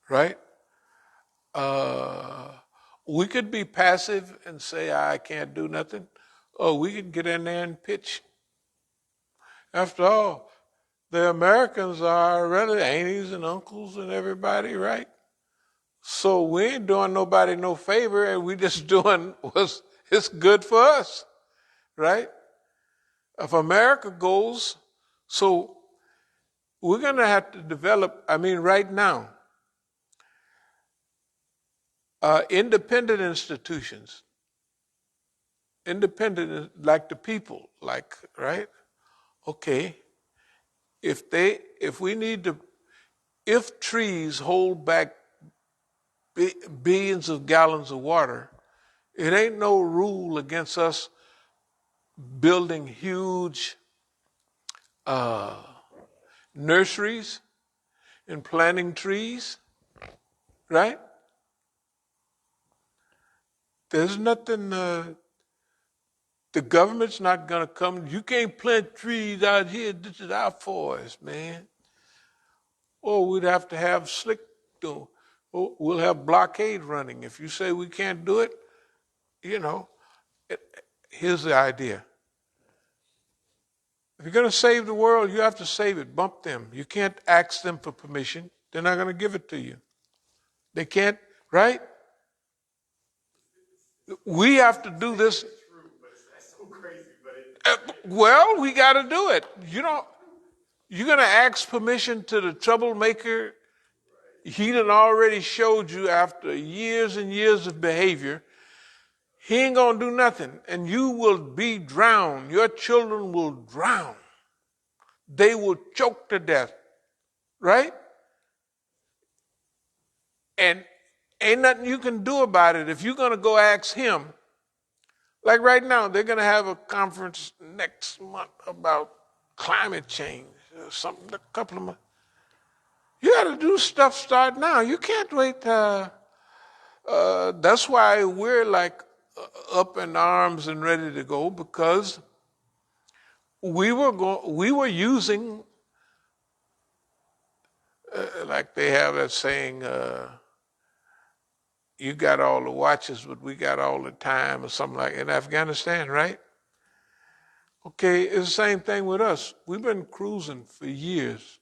right? We could be passive and say, I can't do nothing. Or we could get in there and pitch. After all, the Americans are really aunties and uncles and everybody, right? So we ain't doing nobody no favor, and we just doing what's it's good for us, right? If America goes, so we're going to have to develop, right now, independent institutions, independent like the people, like, right? Okay, if we need to, if trees hold back billions of gallons of water, it ain't no rule against us building huge nurseries and planting trees, right? There's nothing, the government's not going to come. You can't plant trees out here. This is our forest, man. Or we'd have to have slick, we'll have blockade running. If you say we can't do it, here's the idea. If you're going to save the world, you have to save it. Bump them. You can't ask them for permission. They're not going to give it to you. They can't, right? We have to do this. Well, we got to do it. You're going to ask permission to the troublemaker. He done already showed you after years and years of behavior, he ain't going to do nothing. And you will be drowned. Your children will drown. They will choke to death. Right? And ain't nothing you can do about it. If you're going to go ask him, like right now, they're going to have a conference next month about climate change, or something, a couple of months. You got to do stuff start now. You can't wait. That's why we're like up in arms and ready to go, because we were using, like they have that saying, you got all the watches, but we got all the time, or something like in Afghanistan, right? Okay, it's the same thing with us. We've been cruising for years.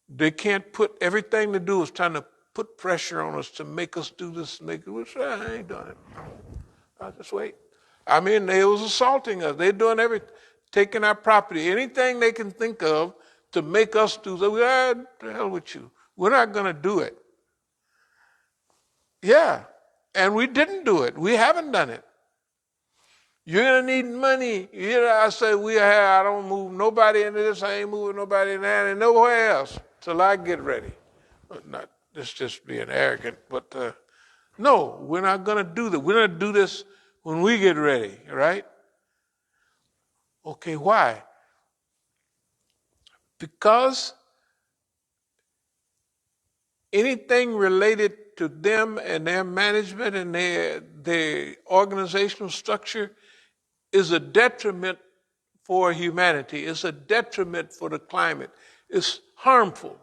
They can't put, everything they do is trying to put pressure on us to make us do this, I ain't doing it. I'll just wait. They was assaulting us. They're doing everything, taking our property, anything they can think of to make us do that. The hell with you. We're not going to do it. Yeah, and we didn't do it. We haven't done it. You're going to need money. I say, I don't move nobody into this. I ain't moving nobody in that and nowhere else till I get ready. Not this just being arrogant, but no, we're not going to do that. We're going to do this when we get ready, right? Okay, why? Because anything related to them and their management and their organizational structure is a detriment for humanity. It's a detriment for the climate. It's harmful.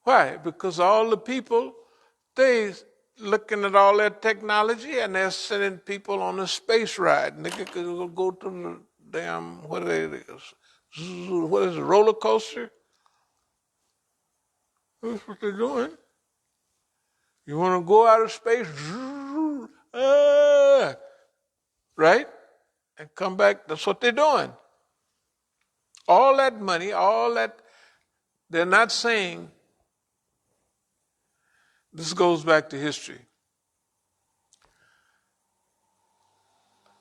Why? Because all the people, they looking at all that technology and they're sending people on a space ride. And they could go to the damn, what is it, roller coaster? That's what they're doing. You want to go out of space, right? And come back. That's what they're doing. All that money, they're not saying, this goes back to history.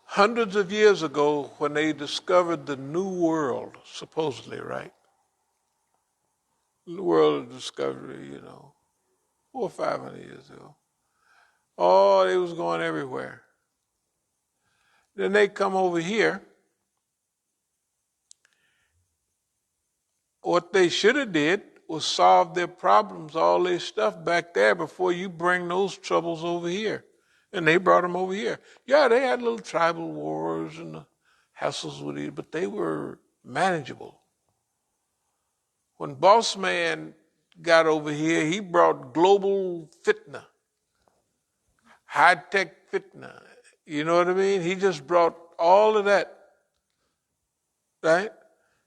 Hundreds of years ago, when they discovered the New World, supposedly, right? The world of discovery, 400 or 500 years ago. Oh, they was going everywhere. Then they come over here. What they should have did was solve their problems, all their stuff back there before you bring those troubles over here. And they brought them over here. Yeah, they had little tribal wars and the hassles with it, but they were manageable. When Boss Man got over here, he brought global fitna, high-tech fitna. You know what I mean? He just brought all of that, right?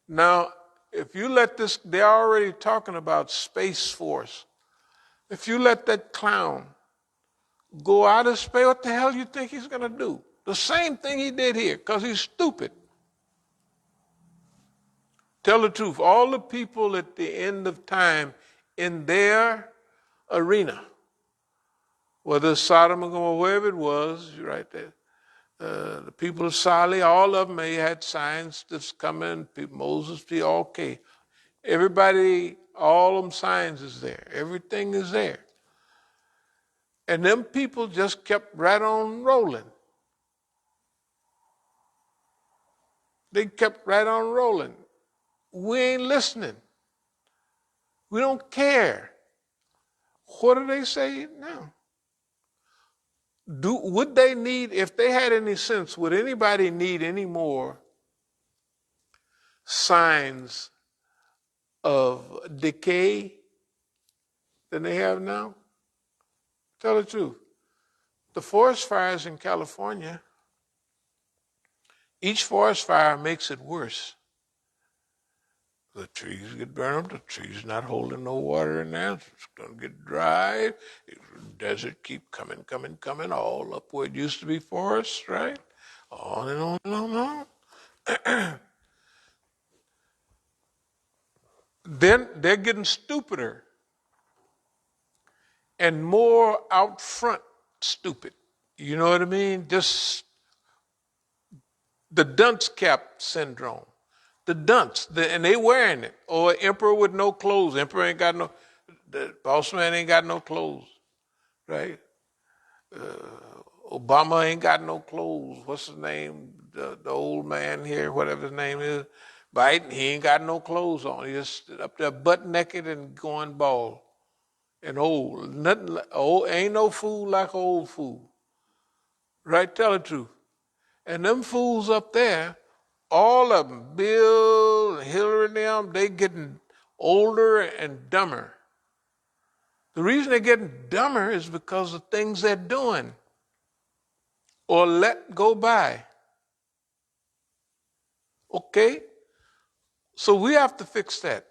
Now, if you let this, they're already talking about Space Force. If you let that clown go out of space, what the hell do you think he's going to do? The same thing he did here, because he's stupid. Tell the truth. All the people at the end of time in their arena, whether it's Sodom or Gomorrah, wherever it was, right there, the people of Salih, all of them, they had signs that's coming. Moses, okay. Everybody, all them signs is there. Everything is there. And them people just kept right on rolling. They kept right on rolling. We ain't listening. We don't care. What do they say now? Would they need, if they had any sense, would anybody need any more signs of decay than they have now? Tell the truth. The forest fires in California, each forest fire makes it worse. The trees get burned, the trees not holding no water in there, it's going to get dry. The desert keep coming, all up where it used to be forests, right? On and on and on and on. Then they're getting stupider and more out front stupid. You know what I mean? Just the dunce cap syndrome. The dunce, and they wearing it. Or emperor with no clothes. Emperor ain't got no, the boss man ain't got no clothes, right? Obama ain't got no clothes. What's his name? The old man here, whatever his name is. Biden, he ain't got no clothes on. He just up there butt naked and going bald. And old. Nothing like, old, ain't no fool like old fool. Right? Tell the truth. And them fools up there, all of them, Bill, Hillary and them, they getting older and dumber. The reason they're getting dumber is because of things they're doing or let go by. Okay? So we have to fix that.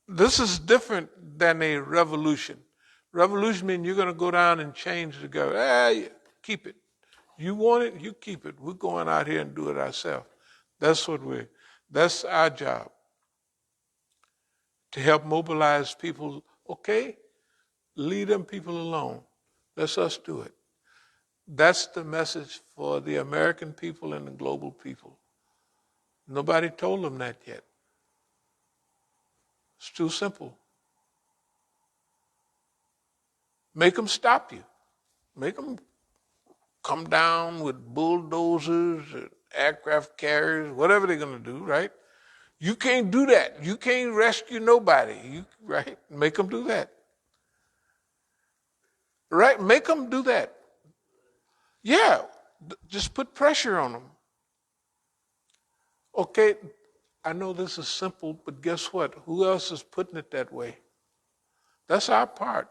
This is different than a revolution. Revolution means you're going to go down and change the government. Keep it. You want it, you keep it. We're going out here and do it ourselves. That's our job. To help mobilize people, okay, leave them people alone. Let us do it. That's the message for the American people and the global people. Nobody told them that yet. It's too simple. Make them stop you. Make them come down with bulldozers, aircraft carriers, whatever they're going to do, right? You can't do that. You can't rescue nobody, right? Make them do that. Right? Make them do that. Yeah, just put pressure on them. Okay, I know this is simple, but guess what? Who else is putting it that way? That's our part.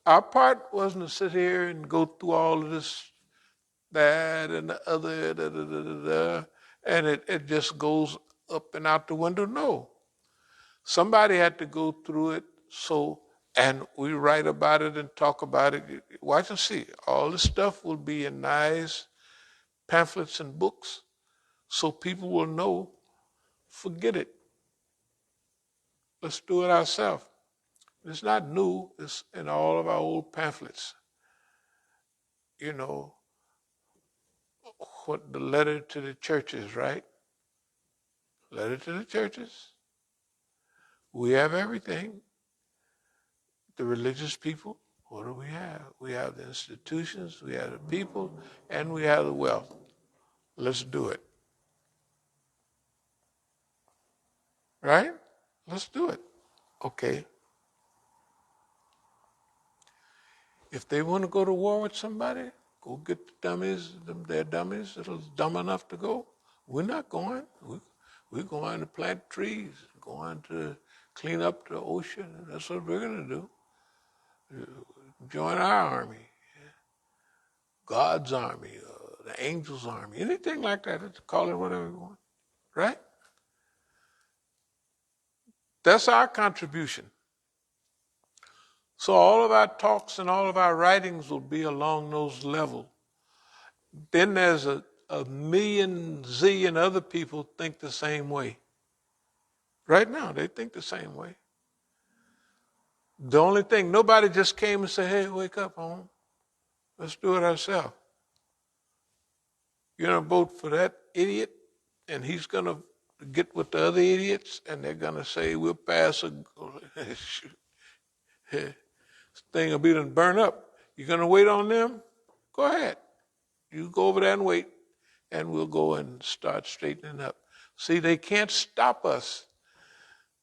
Our part wasn't to sit here and go through all of this, that, and the other, and it just goes up and out the window. No. Somebody had to go through it, and we write about it and talk about it. Watch and see. All this stuff will be in nice pamphlets and books, so people will know, forget it. Let's do it ourselves. It's not new. It's in all of our old pamphlets. You know, what the letter to the churches, right? Letter to the churches. We have everything. The religious people, what do we have? We have the institutions, we have the people, and we have the wealth. Let's do it. Right? Let's do it. Okay. If they want to go to war with somebody, go get the dummies, they're dummies, that are dumb enough to go. We're not going. We're going to plant trees, going to clean up the ocean. That's what we're going to do. Join our army, God's army, the angels' army, anything like that. Call it whatever you want, right? That's our contribution. So all of our talks and all of our writings will be along those levels. Then there's a million, zillion other people think the same way. Right now, they think the same way. The only thing, nobody just came and said, hey, wake up, home. Let's do it ourselves. You're going to vote for that idiot, and he's going to get with the other idiots, and they're going to say, we'll pass a... This thing will be done burn up. You're going to wait on them? Go ahead. You go over there and wait, and we'll go and start straightening up. See, they can't stop us.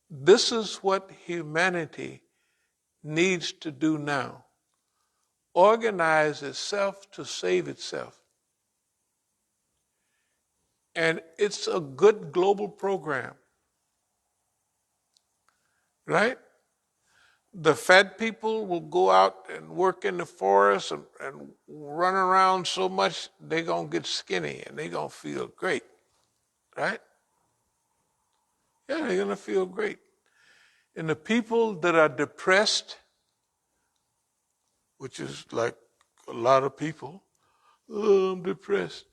This is what humanity needs to do now. Organize itself to save itself. And it's a good global program. Right? The fat people will go out and work in the forest and run around so much, they're going to get skinny and they're going to feel great. Right? Yeah, they're going to feel great. And the people that are depressed, which is like a lot of people, oh, I'm depressed.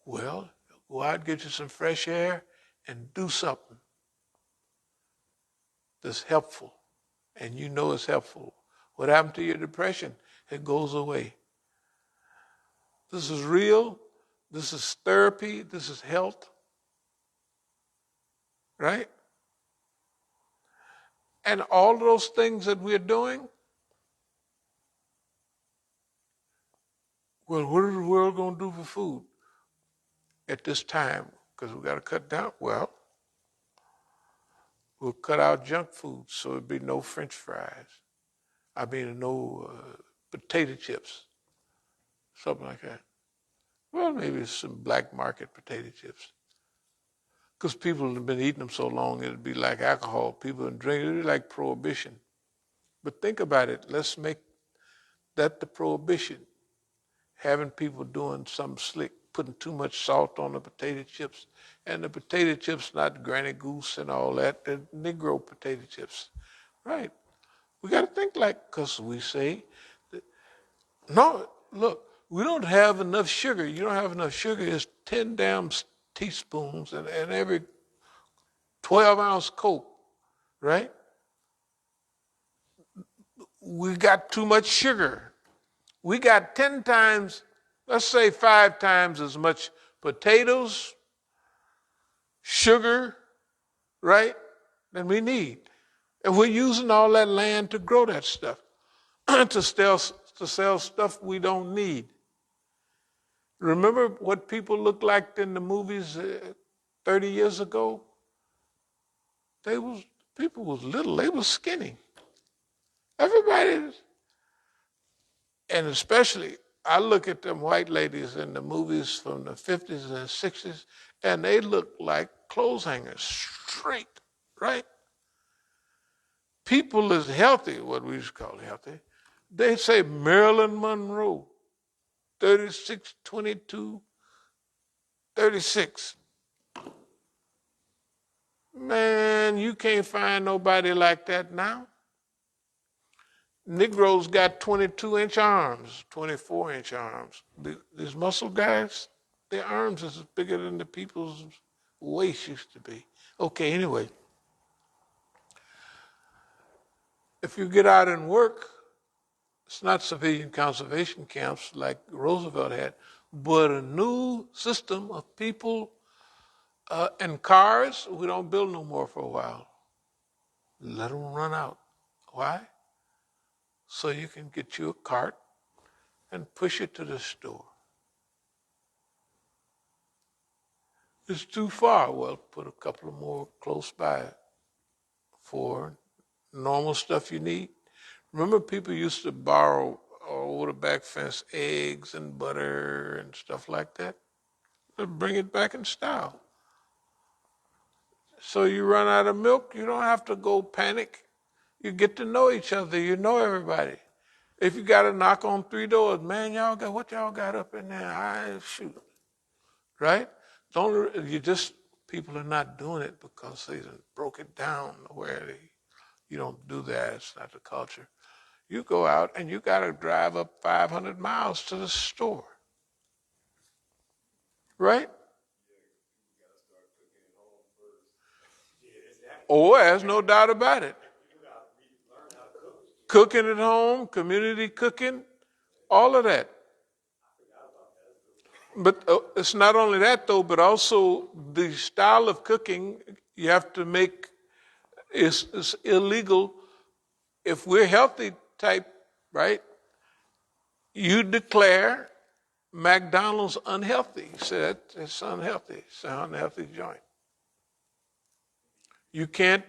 Well, go out, get you some fresh air, and do something that's helpful. And you know it's helpful. What happened to your depression? It goes away. This is real. This is therapy. This is health. Right? And all those things that we're doing, well, what is the world going to do for food at this time? Because we got to cut down. Well, we'll cut out junk food so there'll be no French fries. I mean, no potato chips, something like that. Well, maybe some black market potato chips. Because people have been eating them so long, it'd be like alcohol. People would drink it, it'd be like prohibition. But think about it. Let's make that the prohibition. Having people doing something slick, putting too much salt on the potato chips. And the potato chips, not Granny Goose and all that, they're Negro potato chips. Right. We got to think like, because we say, no, look, we don't have enough sugar. You don't have enough sugar. It's 10 damn teaspoons and every 12-ounce Coke, right? We got too much sugar. We got 10 times, let's say 5 times as much potatoes, sugar, right, than we need. And we're using all that land to grow that stuff, to sell stuff we don't need. Remember what people looked like in the movies 30 years ago? People was little, they was skinny. Everybody, and especially, I look at them white ladies in the movies from the 50s and 60s, and they look like clothes hangers, straight, right? People is healthy, what we used to call healthy. They say Marilyn Monroe, 36, 22, 36. Man, you can't find nobody like that now. Negroes got 22-inch arms, 24-inch arms. These muscle guys, their arms is bigger than the people's waist used to be. Okay, anyway. If you get out and work, it's not civilian conservation camps like Roosevelt had, but a new system of people and cars, we don't build no more for a while. Let them run out. Why? So you can get you a cart and push it to the store. It's too far. Well, put a couple of more close by for normal stuff you need. Remember people used to borrow over the back fence eggs and butter and stuff like that? They'd bring it back in style. So you run out of milk, you don't have to go panic. You get to know each other. You know everybody. If you got to knock on 3 doors, man, what y'all got up in there? Shoot. Right? People are not doing it because they broke it down where you don't do that. It's not the culture. You go out and you got to drive up 500 miles to the store. Right? Oh, there's no doubt about it. Cooking at home, community cooking, all of that. But it's not only that, though, but also the style of cooking you have to make is illegal. If we're healthy type, right, you declare McDonald's unhealthy. You say it's unhealthy. It's an unhealthy joint. You can't